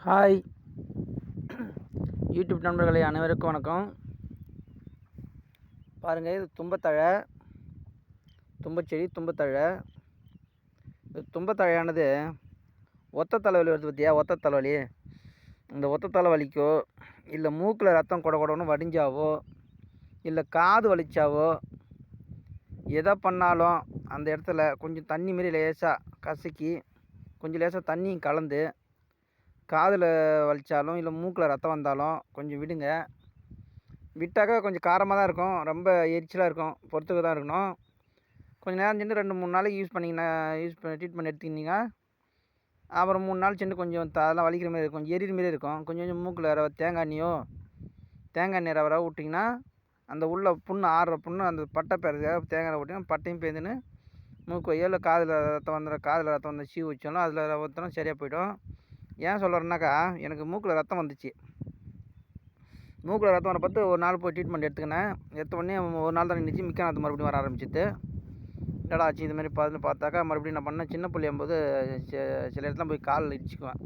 Hi YouTube நண்பர்களே, அனைவருக்கும் வணக்கம். பாருங்கள், இது தும்பத்தழை, தும்பச்செடி, தும்பத்தழை. இந்த தும்பத்தழையானது ஒத்த தலைவலி வருது பார்த்தியா, ஒத்த தலைவலி. இந்த ஒத்த தலைவலிக்கோ, இல்லை மூக்கில் ரத்தம் கொட கொடன்னு வடிஞ்சாவோ, இல்லை காது வலிச்சாவோ, எதை பண்ணாலும் அந்த இடத்துல கொஞ்சம் தண்ணி மாரி லேசாக கசக்கி கொஞ்சம் லேசாக தண்ணியும் கலந்து காதில் வலித்தாலும் இல்லை மூக்கில் ரத்தம் வந்தாலும் கொஞ்சம் விடுங்க. விட்டாக்கா கொஞ்சம் காரமாக தான் இருக்கும், ரொம்ப எரிச்சலாக இருக்கும், பொறுத்துக்க தான் இருக்கணும். கொஞ்சம் நேரம் சென்று 2-3 நாளைக்கு யூஸ் பண்ணிங்கன்னா ட்ரீட்மெண்ட் எடுத்துக்கிட்டீங்க. அப்புறம் 3 நாள் சென்று கொஞ்சம் அதெல்லாம் வலிக்கிற மாதிரி இருக்கும், கொஞ்சம் எரிகிற மாரி இருக்கும். கொஞ்சம் மூக்கில் தேங்காய் எண்ணெயோ தேங்காய் எண்ணெய் ரவ விட்டிங்கன்னா அந்த உள்ள புண்ணு ஆறுற புண்ணு அந்த பட்டை பேரதுக்காக தேங்காய் எண்ணெய் விட்டிங்கன்னா பட்டையும் பேர்ந்துன்னு மூக்கு வையோ இல்லை காதில் ரத்தம் வந்து சீவு வச்சாலும் அதில் ஊற்றினா சரியாக போய்டும். ஏன் சொல்கிறேன்னாக்கா, எனக்கு மூக்கில் ரத்தம் வந்துச்சு. மூக்கில் ரத்தம் வர பார்த்து ஒரு நாள் போய் ட்ரீட்மெண்ட் எடுத்துக்கினேன். எடுத்த உடனே ஒரு நாள் தான் நின்றுச்சு, மிக்க நாள் மறுபடியும் வர ஆரம்பிச்சிது. என்னடா ஆச்சு இதுமாதிரி பார்த்தாக்கா மறுபடியும் நான் பண்ணேன். சின்ன பிள்ளையும்போது சில இடத்துல போய் காலில் இடிச்சுக்குவேன்.